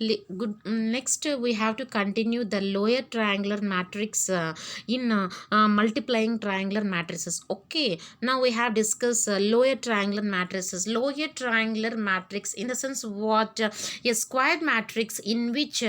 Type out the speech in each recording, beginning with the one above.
Good. Next, we have to continue the lower triangular matrix in multiplying triangular matrices. Okay. Now we have discussed lower triangular matrices. Lower triangular matrix, in the sense what a squared matrix in which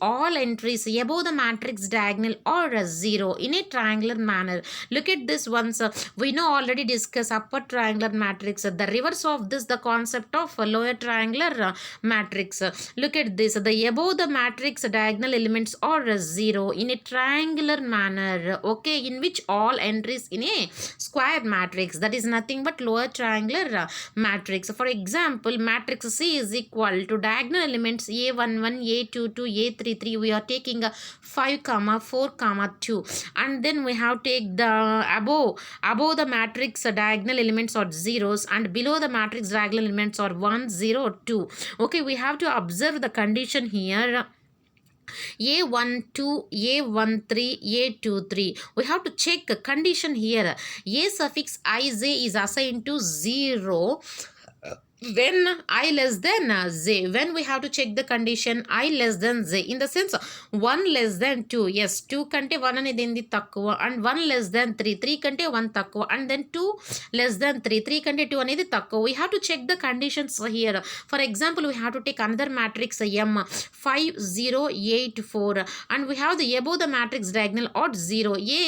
all entries above the matrix diagonal are a zero in a triangular manner. Look at this once. We know already discuss upper triangular matrix. The reverse of this, the concept of lower triangular matrix. Look at this. The above the matrix diagonal elements are zero in a triangular manner. Okay, in which all entries in a square matrix, that is nothing but lower triangular matrix. For example, matrix C is equal to diagonal elements A11, A22, A33. We are taking 5 comma 4 comma 2, and then we have take the above the matrix diagonal elements are zeros, and below the matrix diagonal elements are 1 0 2. Okay, we have to observe the condition here. A12, A13, A23. We have to check the condition here. A suffix ij is assigned to 0 when I less than z. When we have to check the condition I less than z, in the sense 1 less than 2. Yes, 2 కంటే 1 అనేది ఏంది తక్కువ, and 1 less than 3, 3 కంటే 1 తక్కువ, and then 2 less than 3, 3 కంటే 2 అనేది తక్కువ. We have to check the conditions here. For example, we have to take another matrix M 5 0 8 4, and we have the above the matrix diagonal odd 0 A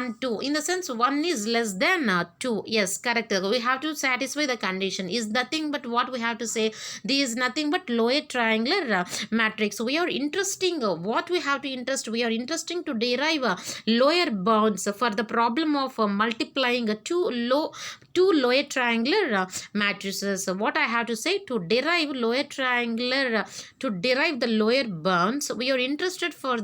1 2, in the sense 1 is less than 2. Yes, correct. We have to satisfy the condition. Is nothing but what we have to say, this is nothing but lower triangular matrix. We are interesting what we have to interest, we are interesting to derive lower bounds for the problem of multiplying two lower triangular matrices. What I have to say, to derive the lower bounds, we are interested for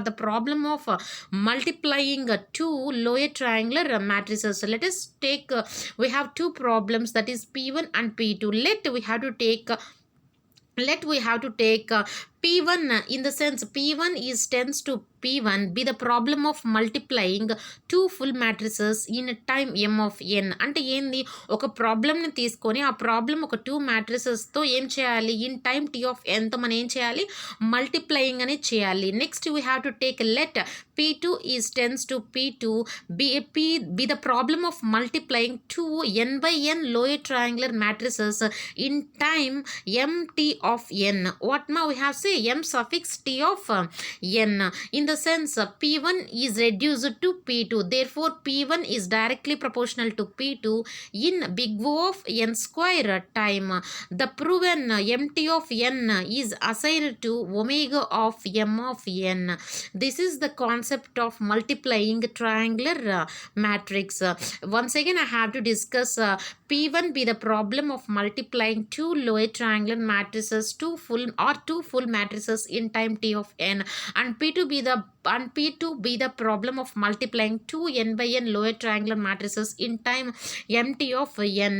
the problem of multiplying two lower triangular matrices. Let us take we have two problems, that is P1 and P2. Let we have to take P1, in the sense P1 is tends to P1 be the problem of multiplying two full matrices in time m of n. అంటే ఏంది, ఒక ప్రాబ్లమ్ని తీసుకొని ఆ problem ఒక two మ్యాట్రిసెస్తో ఏం చేయాలి, in time t of nతో మనం ఏం చేయాలి, మల్టిప్లయింగ్ అనేది చేయాలి. Next we have to take let P2 is tends to P2 be the problem of multiplying two n by n lower triangular matrices in time mt of n. What now we have say m suffix t of n, in the sense P1 is reduced to P2, therefore P1 is directly proportional to P2 in big O of n square time. The proven mt of n is assigned to omega of m of n. This is the concept of multiplying triangular matrix. Once again I have to discuss P1 be the problem of multiplying two lower triangular matrices, two full matrices in time t of n, and P2 be the problem of multiplying two n by n lower triangular matrices in time mt of n.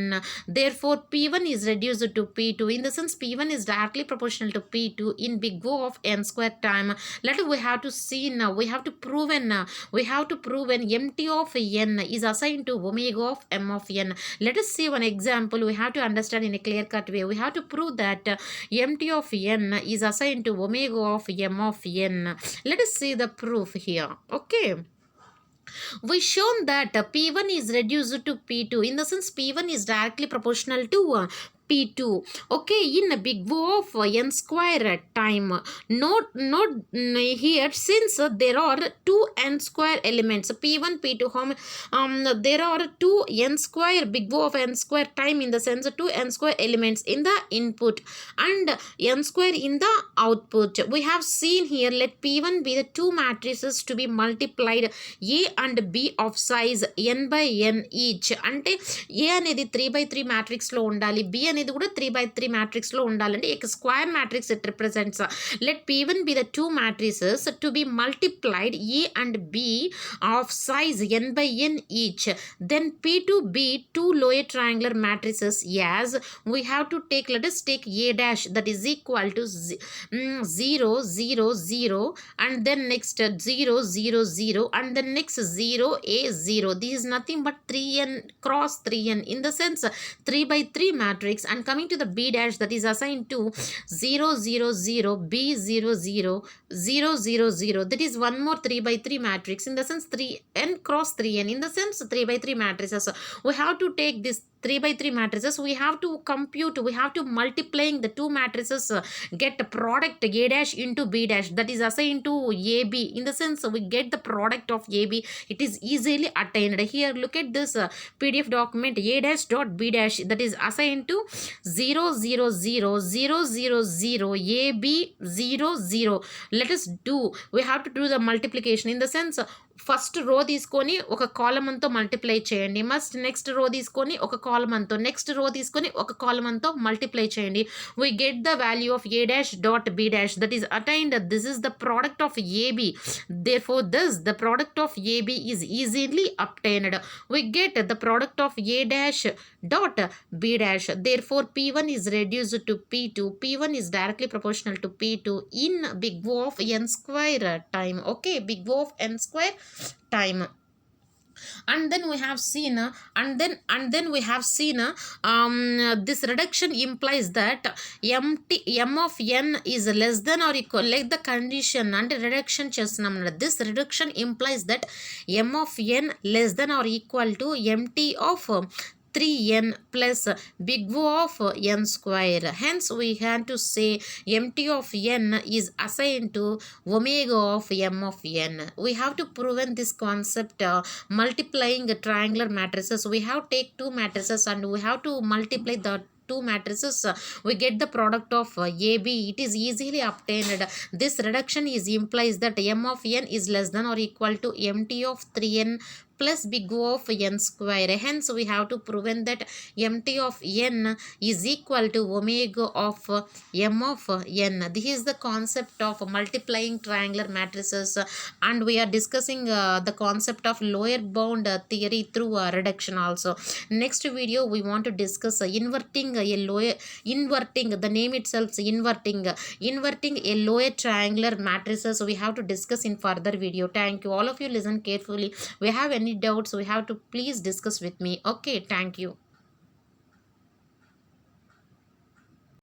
Therefore P1 is reduced to P2, in the sense P1 is directly proportional to P2 in big O of n square time. Let we have to see now, we have to prove mt of n is assigned to omega of m of n. Let us see one example. We have to understand in a clear cut way. We have to prove that mt of n is assigned to omega of m of n. Let us see the proof here. Okay, we shown that P1 is reduced to P2, in the sense P1 is directly proportional to P2. Okay, in a big O of n square time. Note here, since there are two n square elements P1 P2, there are two n square big O of n square time, in the sense two n square elements in the input and n square in the output. We have seen here, let P1 be the two matrices to be multiplied A and B of size n by n each. అంటే A అనేది 3/3 matrix లో ఉండాలి, B అనేది కూడా 3/3 matrix లో ఉండాలంటే ఒక square matrix it represents. Let P1 be the two matrices to be multiplied A and B of size n by n each. Then P2 be two lower triangular matrices, as we have to take, let us take A dash, that is equal to 0 0 0, and then next 0 0 0, and then next 0 A 0. This is nothing but 3n cross 3n, in the sense 3/3 matrix, and coming to the B dash, that is assigned to 0 0 0 B 0 0 0 0 0. That is one more 3 by 3 matrix, in the sense 3n cross 3n, in the sense 3 by 3 matrices. We have to take this 3 by 3 matrices, we have to compute, we have to multiplying the two matrices, get the product A dash into B dash, that is assigned to AB, in the sense we get the product of AB. It is easily attained. Here look at this PDF document, A dash dot B dash, that is assigned to 0 0 0 0 0 0 AB 0 0. Let us do, we have to do the multiplication, in the sense first row తీసుకొని ఒక కాలమంతో multiply చేయండి, next row తీసుకొని ఒక కాలమంతో, next row తీసుకొని ఒక కాలమంతో multiply చేయండి. We get the value of A dash dot B dash, that is attained. This is the product of AB. therefore this the product of AB is easily obtained. We get the product of A dash dot B dash. Therefore P1 is reduced to P2. P1 is directly proportional to P2 in big O of n square time. Okay, big O of n square time. And then we have seen this reduction implies that m of n is less than or equal, like the condition and reduction chesnam. This reduction implies that m of n less than or equal to mt of 3n plus big O of n square. Hence we have to say mt of n is assigned to omega of m of n. We have to prove this concept multiplying triangular matrices. We have take two matrices and we have to multiply the two matrices, we get the product of AB. It is easily obtained. This reduction is implies that m of n is less than or equal to mt of 3n plus big O of n square. Hence we have to prove that mt of n is equal to omega of m of n. This is the concept of multiplying triangular matrices, and we are discussing the concept of lower bound theory through reduction also. Next video we want to discuss inverting the name itself is inverting a lower triangular matrices. We have to discuss in further video. Thank you. All of you listen carefully. We have any doubts, we have to please discuss with me. Okay, thank you.